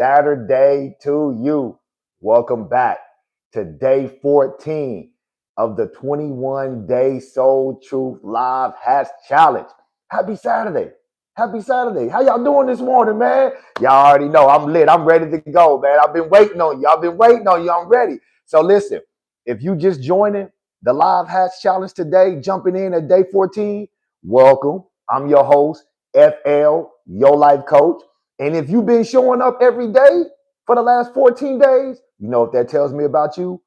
Saturday to you. Welcome back to day 14 of the 21-day Soul Truth Live Hats Challenge. Happy Saturday. Happy Saturday. How y'all doing this morning, man? Y'all already know I'm lit. I'm ready to go, man. I've been waiting on you. I'm ready. So listen, if you just joining the Live Hats Challenge today, jumping in at day 14, welcome. I'm your host, FL, your life coach. And if you've been showing up every day for the last 14 days, you know what that tells me about you?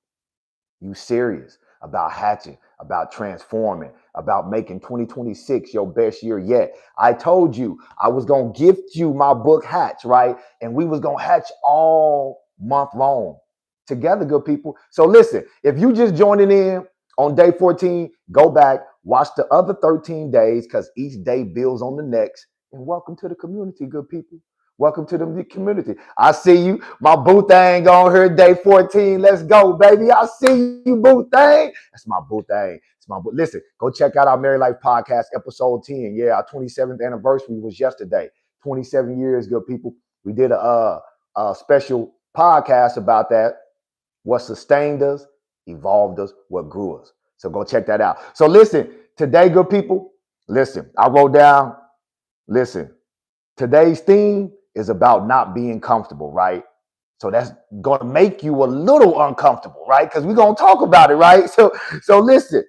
You serious about hatching, about transforming, about making 2026 your best year yet. I told you I was going to gift you my book Hatch, right? And we was going to hatch all month long together, good people. So listen, if you just joining in on day 14, go back, watch the other 13 days because each day builds on the next. And welcome to the community, good people. Welcome to the community. I see you. My boo thing on here, day 14. Let's go, baby. I see you, boo thing. That's my boo thing. It's my boo. Listen, go check out our Married Life podcast, episode 10. Yeah, our 27th anniversary was yesterday. 27 years, good people. We did a special podcast about that. What sustained us, evolved us, what grew us. So go check that out. So listen, today, good people, listen, I wrote down, listen, today's theme is about not being comfortable, right? So that's going to make you a little uncomfortable, right? Because we're going to talk about it, right? So listen,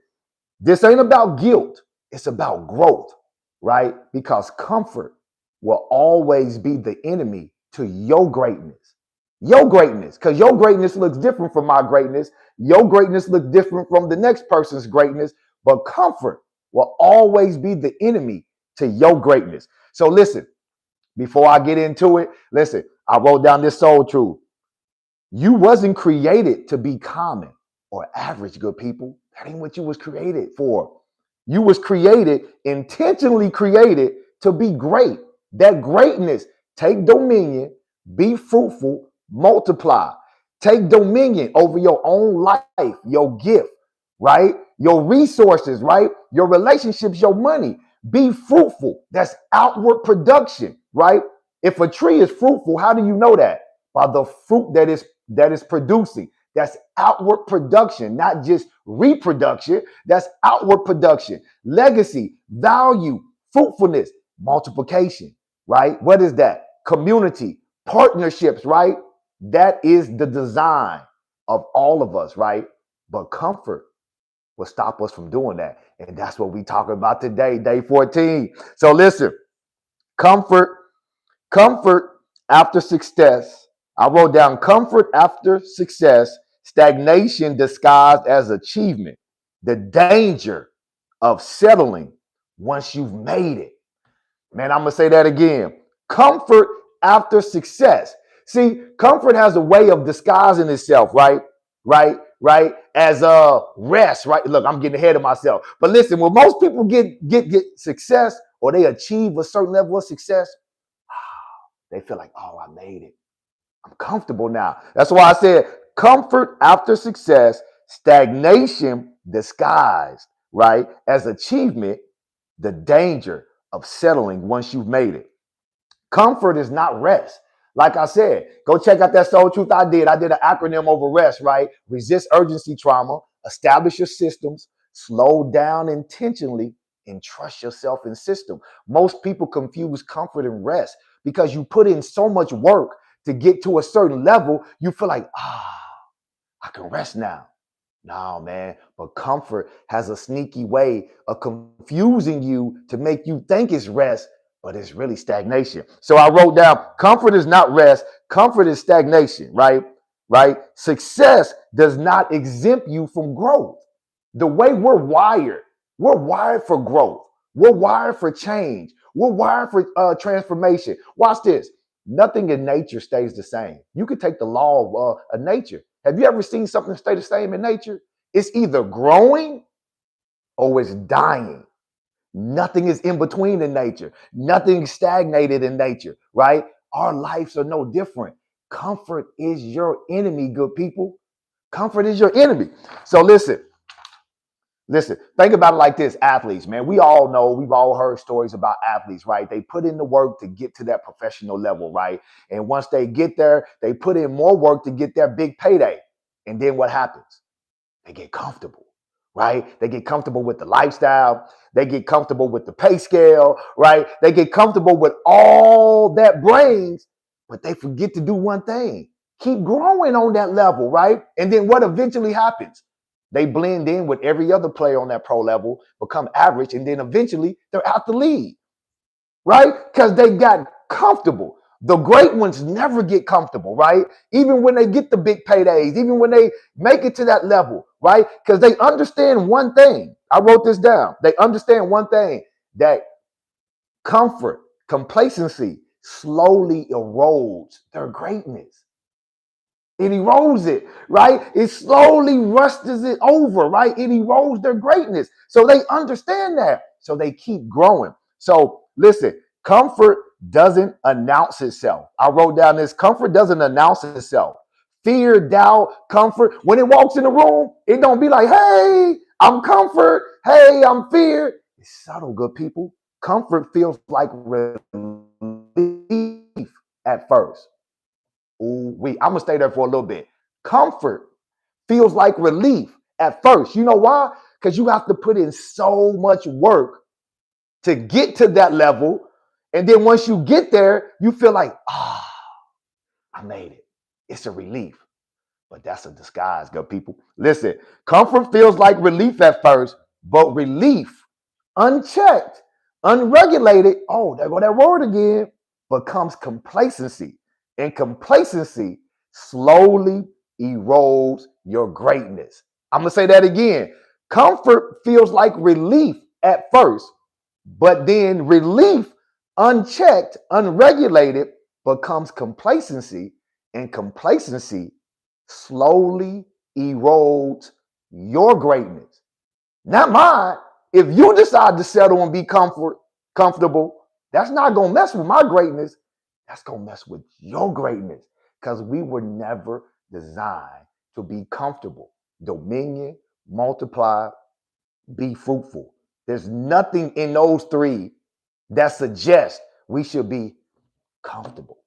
this ain't about guilt. It's about growth, right? Because comfort will always be the enemy to your greatness. Your greatness, because your greatness looks different from my greatness. Your greatness looks different from the next person's greatness. But comfort will always be the enemy to your greatness. So listen, before I get into it, listen, I wrote down this soul truth. You wasn't created to be common or average, good people. That ain't what you was created for. You was created, intentionally created to be great. That greatness, take dominion, be fruitful, multiply. Take dominion over your own life, your gift, right? Your resources, right? Your relationships, your money. Be fruitful. That's outward production, right? If a tree is fruitful, how do you know that? By the fruit that is producing. That's outward production, not just reproduction. That's outward production. Legacy, value, fruitfulness, multiplication, right? What is that? Community, partnerships, right? That is the design of all of us, right? But comfort will stop us from doing that. And that's what we talking about today, day 14. So listen, comfort after success. I wrote down comfort after success, stagnation disguised as achievement, the danger of settling once you've made it. Man, I'm going to say that again. Comfort after success. See, comfort has a way of disguising itself, right? As a rest, right? Look, I'm getting ahead of myself. But listen, when most people get success or they achieve a certain level of success, they feel like, oh, I made it. I'm comfortable now. That's why I said comfort after success, stagnation disguised, right, as achievement, the danger of settling once you've made it. Comfort is not rest. Like I said, go check out that soul truth I did. I did an acronym over rest, right? Resist urgency trauma, establish your systems, slow down intentionally, and trust yourself in system. Most people confuse comfort and rest because you put in so much work to get to a certain level, you feel like, I can rest now. No, man, but comfort has a sneaky way of confusing you to make you think it's rest, but it's really stagnation. So I wrote down, comfort is not rest, comfort is stagnation, right? Success does not exempt you from growth. The way we're wired for growth. We're wired for change. We're wired for transformation. Watch this. Nothing in nature stays the same. You could take the law of nature. Have you ever seen something stay the same in nature? It's either growing or it's dying. Nothing is in between in nature. Nothing stagnated in nature, right? Our lives are no different. Comfort is your enemy, good people. Comfort is your enemy. So listen, Listen, think about it like this, athletes, man. We all know, we've all heard stories about athletes, right? They put in the work to get to that professional level, right? And once they get there, they put in more work to get their big payday. And then what happens? They get comfortable, right? They get comfortable with the lifestyle. They get comfortable with the pay scale, right? They get comfortable with all that brings, but they forget to do one thing: keep growing on that level, right? And then what eventually happens? They blend in with every other player on that pro level, become average, and then eventually they're out the league, right? Because they got comfortable. The great ones never get comfortable, right? Even when they get the big paydays, even when they make it to that level, right? Because they understand one thing. I wrote this down. They understand one thing, that comfort, complacency slowly erodes their greatness. It erodes it, right? It slowly rusts it over, right? It erodes their greatness. So they understand that. So they keep growing. So listen, comfort doesn't announce itself. I wrote down this: comfort doesn't announce itself. Fear, doubt, comfort. When it walks in the room, it don't be like, hey, I'm comfort. Hey, I'm fear. It's subtle, good people. Comfort feels like relief at first. Ooh, I'm gonna stay there for a little bit. Comfort feels like relief at first. You know why? Because you have to put in so much work to get to that level. And then once you get there, you feel like, I made it. It's a relief. But that's a disguise, good people. Listen, comfort feels like relief at first, but relief, unchecked, unregulated, oh, there go that word again, becomes complacency. And complacency slowly erodes your greatness. I'm going to say that again. Comfort feels like relief at first, but then relief, unchecked, unregulated, becomes complacency, and complacency slowly erodes your greatness. Not mine. If you decide to settle and be comfortable, that's not going to mess with my greatness. That's going to mess with your greatness, because we were never designed to be comfortable. Dominion, multiply, be fruitful. There's nothing in those three that suggests we should be comfortable.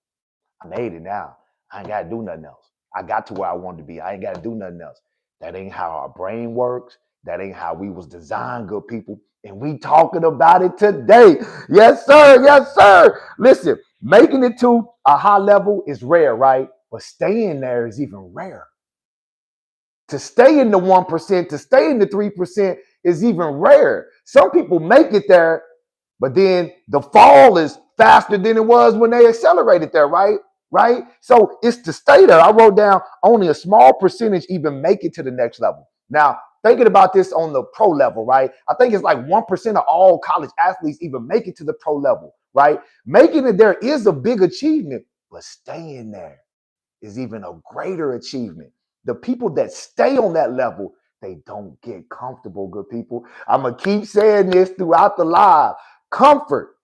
I made it now. I ain't got to do nothing else. I got to where I wanted to be. I ain't got to do nothing else. That ain't how our brain works. That ain't how we was designed, good people. And we talking about it today. Yes, sir. Yes, sir. Listen, making it to a high level is rare, right? But staying there is even rarer. To stay in the 1%, to stay in the 3% is even rare. Some people make it there, but then the fall is faster than it was when they accelerated there, right? Right? So it's to stay there. I wrote down only a small percentage even make it to the next level. Now, thinking about this on the pro level, right? I think it's like 1% of all college athletes even make it to the pro level, right? Making it there is a big achievement, but staying there is even a greater achievement. The people that stay on that level, they don't get comfortable, good people. I'm going to keep saying this throughout the live. Comfort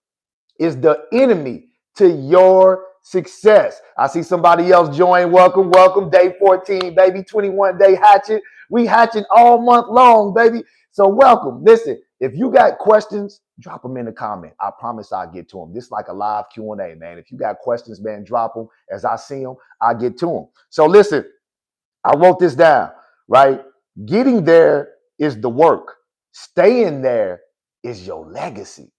is the enemy to your success. I see somebody else join. Welcome, welcome. Day 14, baby. 21 day hatchet. We hatching all month long, baby. So welcome. Listen, if you got questions, drop them in the comment. I promise I'll get to them. This is like a live Q&A, man. If you got questions, man, drop them. As I see them, I'll get to them. So listen, I wrote this down, right? Getting there is the work. Staying there is your legacy.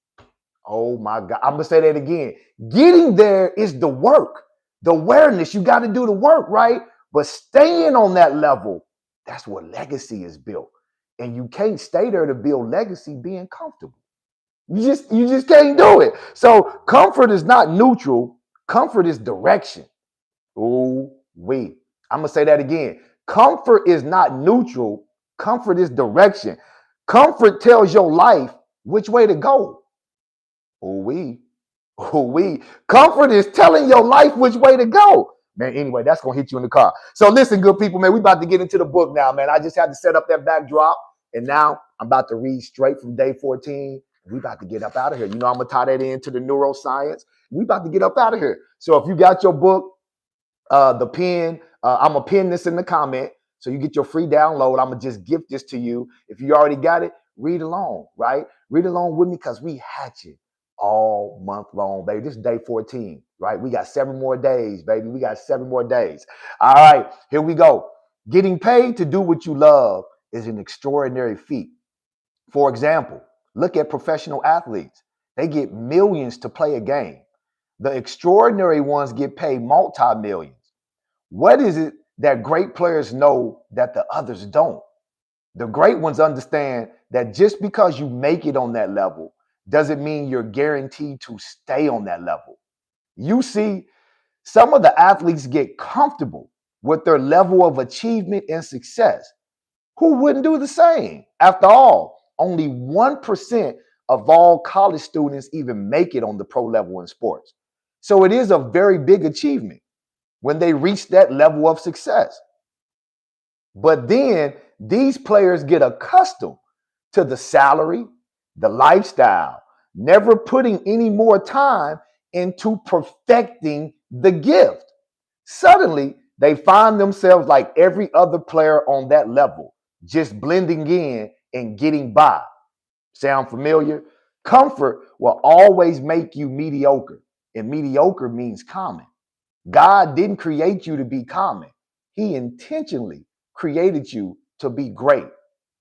Oh my God. I'm going to say that again. Getting there is the work, the awareness. You got to do the work, right? But staying on that level, that's where legacy is built. And you can't stay there to build legacy being comfortable. You just can't do it. So comfort is not neutral. Comfort is direction. Ooh, wait. I'm going to say that again. Comfort is not neutral. Comfort is direction. Comfort tells your life which way to go. We. Comfort is telling your life which way to go. Man, anyway, that's going to hit you in the car. So listen, good people, man, we about to get into the book now, man. I just had to set up that backdrop, and now I'm about to read straight from day 14. We about to get up out of here. You know, I'm going to tie that into the neuroscience. We about to get up out of here. So if you got your book, the pen, I'm going to pin this in the comment. So you get your free download. I'm going to just gift this to you. If you already got it, read along, right? Read along with me because we hatching all month long, baby. This is day 14, right? We got 7 more days, baby. We got 7 more days. All right, here we go. Getting paid to do what you love is an extraordinary feat. For example, look at professional athletes. They get millions to play a game. The extraordinary ones get paid multi-millions. What is it that great players know that the others don't? The great ones understand that just because you make it on that level doesn't mean you're guaranteed to stay on that level. You see, some of the athletes get comfortable with their level of achievement and success. Who wouldn't do the same? After all, only 1% of all college students even make it on the pro level in sports. So it is a very big achievement when they reach that level of success. But then these players get accustomed to the salary, the lifestyle, never putting any more time into perfecting the gift. Suddenly, they find themselves like every other player on that level, just blending in and getting by. Sound familiar? Comfort will always make you mediocre, and mediocre means common. God didn't create you to be common. He intentionally created you to be great.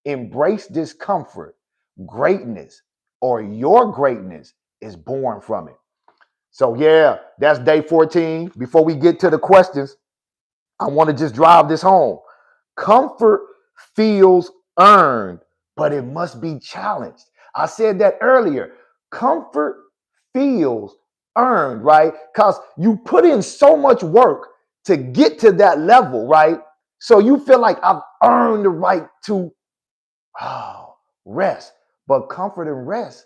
Embrace discomfort. Greatness or your greatness is born from it. So, yeah, that's day 14. Before we get to the questions, I want to just drive this home. Comfort feels earned, but it must be challenged. I said that earlier. Comfort feels earned, right? Because you put in so much work to get to that level, right? So you feel like I've earned the right to rest. But comfort and rest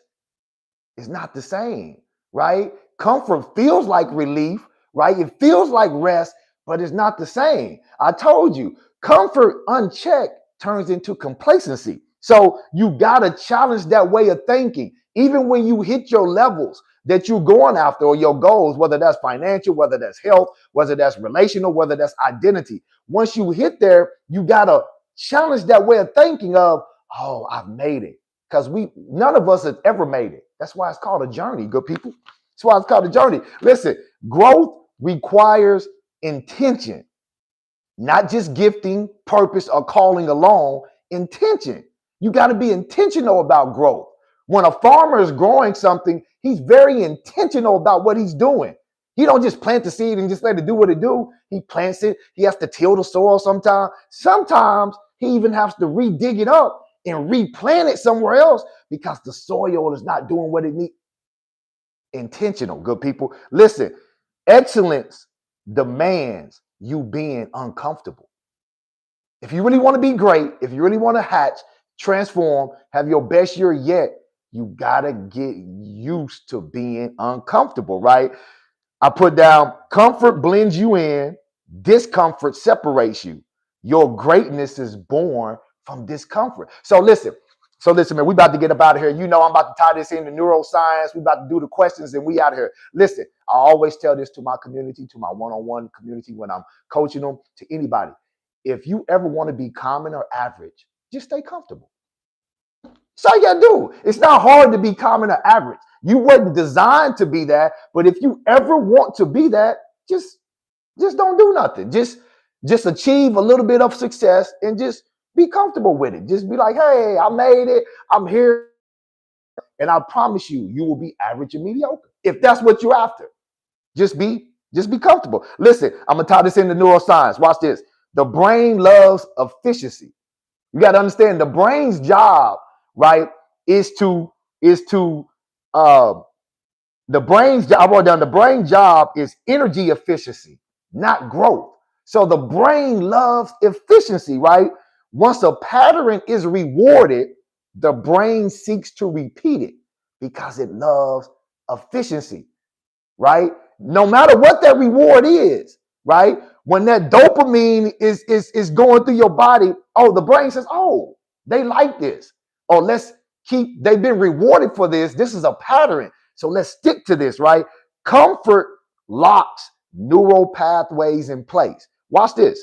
is not the same, right? Comfort feels like relief, right? It feels like rest, but it's not the same. I told you, comfort unchecked turns into complacency. So you got to challenge that way of thinking. Even when you hit your levels that you're going after or your goals, whether that's financial, whether that's health, whether that's relational, whether that's identity. Once you hit there, you got to challenge that way of thinking of, oh, I've made it. Because none of us have ever made it. That's why it's called a journey, good people. That's why it's called a journey. Listen, growth requires intention, not just gifting, purpose, or calling alone. Intention. You got to be intentional about growth. When a farmer is growing something, he's very intentional about what he's doing. He don't just plant the seed and just let it do what it do. He plants it. He has to till the soil sometimes. Sometimes he even has to re-dig it up and replant it somewhere else because the soil is not doing what it needs. Intentional, good people. Listen, excellence demands you being uncomfortable. If you really want to be great, if you really want to hatch, transform, have your best year yet, you got to get used to being uncomfortable, right? I put down comfort blends you in, discomfort separates you. Your greatness is born from discomfort. So listen, man, we about to get up out of here. You know, I'm about to tie this into neuroscience. We about to do the questions and we out of here. Listen, I always tell this to my community, to my one-on-one community when I'm coaching them, to anybody. If you ever want to be common or average, just stay comfortable. That's all you gotta do. It's not hard to be common or average. You wasn't designed to be that, but if you ever want to be that, just don't do nothing. Just achieve a little bit of success and just be comfortable with it. Just be like, hey, I made it. I'm here. And I promise you, you will be average and mediocre. If that's what you're after, just be comfortable. Listen, I'm gonna tie this into neuroscience. Watch this. The brain loves efficiency. You got to understand the brain's job, right, is to the brain's job. I wrote down the brain job is energy efficiency, not growth. So the brain loves efficiency, right? Once a pattern is rewarded, the brain seeks to repeat it because it loves efficiency, right? No matter what that reward is, right? When that dopamine is going through your body, oh, the brain says, oh, they like this. Oh, they've been rewarded for this. This is a pattern. So let's stick to this, right? Comfort locks neural pathways in place. Watch this.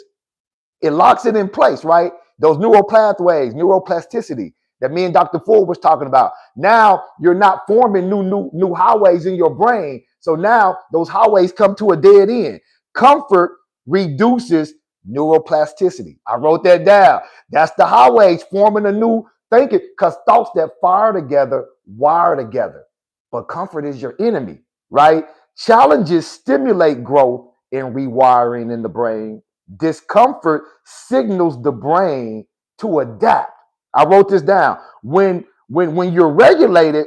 It locks it in place, right? Those neural pathways, neuroplasticity that me and Dr. Ford was talking about. Now you're not forming new highways in your brain. So now those highways come to a dead end. Comfort reduces neuroplasticity. I wrote that down. That's the highways forming a new thinking, because thoughts that fire together wire together. But comfort is your enemy, right? Challenges stimulate growth and rewiring in the brain. Discomfort signals the brain to adapt. I wrote this down. When you're regulated,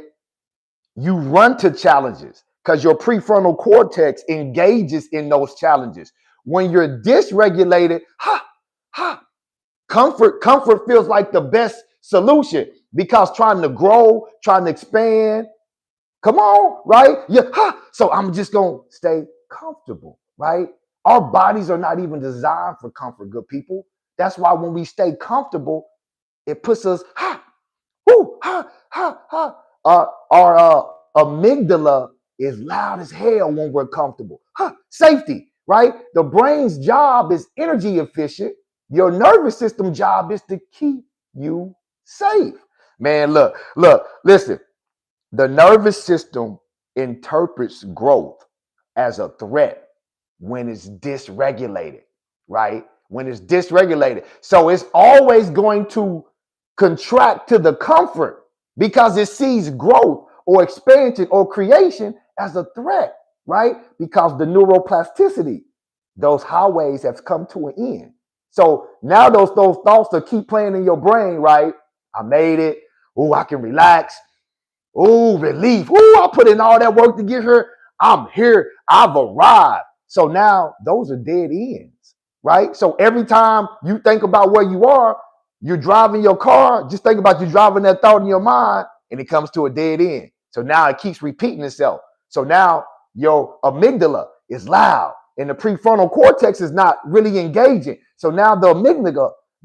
you run to challenges because your prefrontal cortex engages in those challenges. When you're dysregulated, comfort feels like the best solution because trying to grow, trying to expand, come on, right? Yeah, so I'm just gonna stay comfortable, right? Our bodies are not even designed for comfort, good people. That's why when we stay comfortable, it puts us our amygdala is loud as hell when we're comfortable. Safety, right? The brain's job is energy efficient. Your nervous system job is to keep you safe. Man, listen. The nervous system interprets growth as a threat when it's dysregulated, right? When it's dysregulated. So it's always going to contract to the comfort because it sees growth or expansion or creation as a threat, right? Because the neuroplasticity, those highways have come to an end. So now those thoughts that keep playing in your brain, right? I made it. Oh, I can relax. Oh, relief. Oh, I put in all that work to get here. I'm here. I've arrived. So now those are dead ends, right? So every time you think about where you are, you're driving your car, just think about you driving that thought in your mind and it comes to a dead end. So now it keeps repeating itself. So now your amygdala is loud and the prefrontal cortex is not really engaging. So now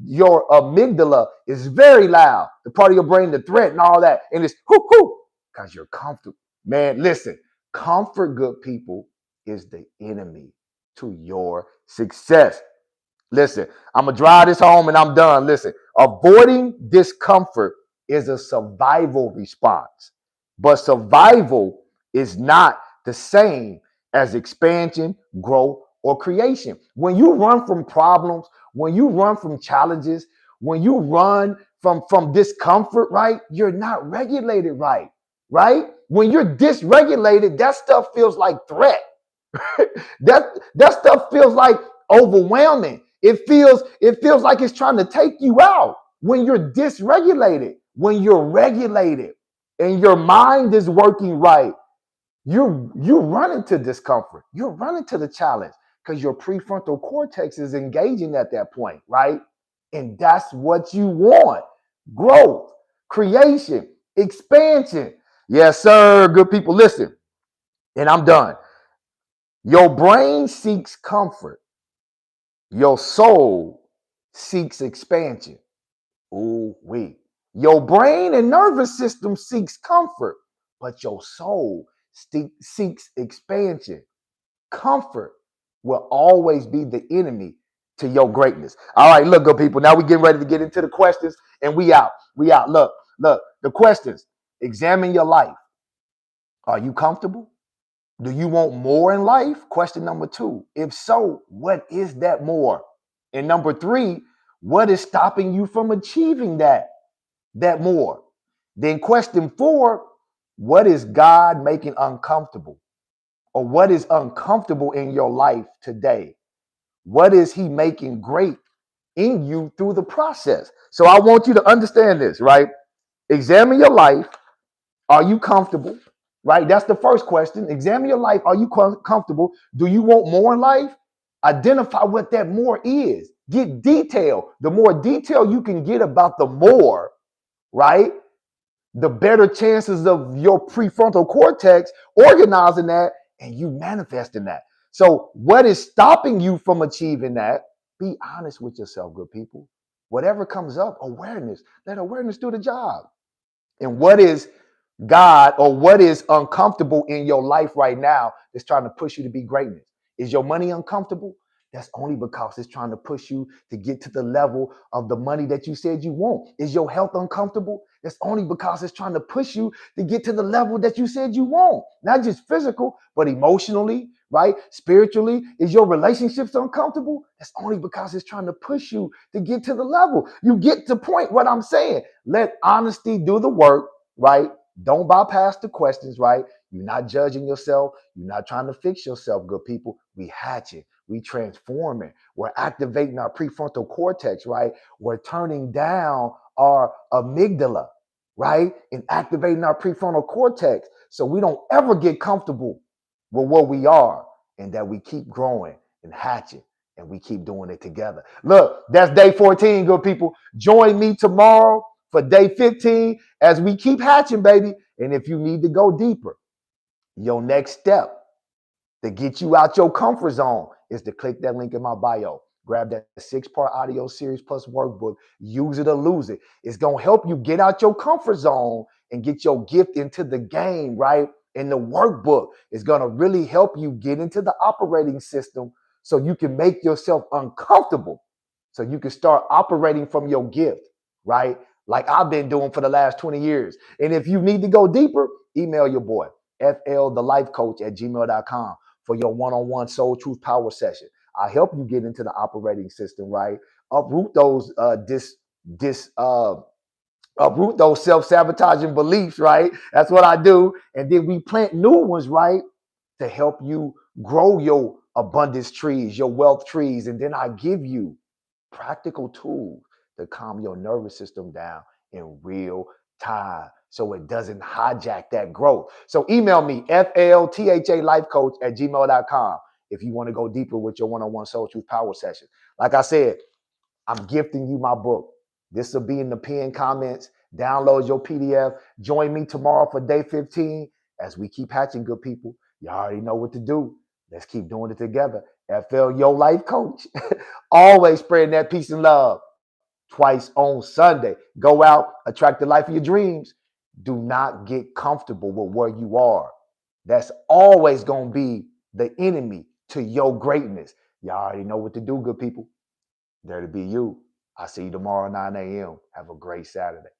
your amygdala is very loud, the part of your brain, the threat and all that. And it's because you're comfortable. Man, listen, comfort, good people, is the enemy to your success. Listen, I'm going to drive this home and I'm done. Listen, avoiding discomfort is a survival response, but survival is not the same as expansion, growth, or creation. When you run from problems, when you run from challenges, when you run from discomfort, right, you're not regulated right? When you're dysregulated, that stuff feels like threat. that stuff feels like overwhelming. It feels like it's trying to take you out. When you're dysregulated, when you're regulated and your mind is working right, you run into discomfort. You're running to the challenge because your prefrontal cortex is engaging at that point, right? And that's what you want. Growth, creation, expansion. Yes, sir. Good people, listen. And I'm done. Your brain seeks comfort. Your soul seeks expansion. Ooh, wait. Your brain and nervous system seeks comfort, but your soul seeks expansion. Comfort will always be the enemy to your greatness. All right, look, good people. Now we're getting ready to get into the questions, and we out. Look, the questions. Examine your life. Are you comfortable? Do you want more in life? Question number 2. If so, what is that more? And number 3, what is stopping you from achieving that more? Then question 4, what is God making uncomfortable? Or what is uncomfortable in your life today? What is he making great in you through the process? So I want you to understand this, right? Examine your life. Are you comfortable? Right? That's the first question. Examine your life. Are you comfortable? Do you want more in life? Identify what that more is. Get detail. The more detail you can get about the more, right, the better chances of your prefrontal cortex organizing that and you manifesting that. So what is stopping you from achieving that? Be honest with yourself, good people. Whatever comes up, awareness. Let awareness do the job. And what is God or what is uncomfortable in your life right now that's trying to push you to be greatness? Is your money uncomfortable? That's only because it's trying to push you to get to the level of the money that you said you want. Is your health uncomfortable? That's only because it's trying to push you to get to the level that you said you want. Not just physical, but emotionally, right? Spiritually. Is your relationships uncomfortable? That's only because it's trying to push you to get to the level. You get the point what I'm saying. Let honesty do the work, right? Don't bypass the questions, right? You're not judging yourself. You're not trying to fix yourself, good people. We hatching. We transforming. We're activating our prefrontal cortex, right? We're turning down our amygdala, right? And activating our prefrontal cortex so we don't ever get comfortable with what we are and that we keep growing and hatching and we keep doing it together. Look, that's day 14, good people. Join me tomorrow for day 15 as we keep hatching, baby. And if you need to go deeper, your next step to get you out your comfort zone is to click that link in my bio. Grab that 6-part audio series plus workbook. Use it or lose it. It's going to help you get out your comfort zone and get your gift into the game, right? And the workbook is going to really help you get into the operating system so you can make yourself uncomfortable so you can start operating from your gift, right? Like I've been doing for the last 20 years. And if you need to go deeper, email your boy, flthelifecoach@gmail.com for your one-on-one soul truth power session. I help you get into the operating system, right? Uproot those uproot those self-sabotaging beliefs, right? That's what I do. And then we plant new ones, right? To help you grow your abundance trees, your wealth trees. And then I give you practical tools to calm your nervous system down in real time so it doesn't hijack that growth. So email me, flthalifecoach@gmail.com if you want to go deeper with your one-on-one soul truth power session. Like I said, I'm gifting you my book. This will be in the pinned comments. Download your PDF. Join me tomorrow for day 15 as we keep hatching, good people. You already know what to do. Let's keep doing it together. FL, your life coach. Always spreading that peace and love. Twice on Sunday. Go out, attract the life of your dreams. Do not get comfortable with where you are. That's always going to be the enemy to your greatness. Y'all already know what to do, good people. There to be you. I'll see you tomorrow, 9 a.m. Have a great Saturday.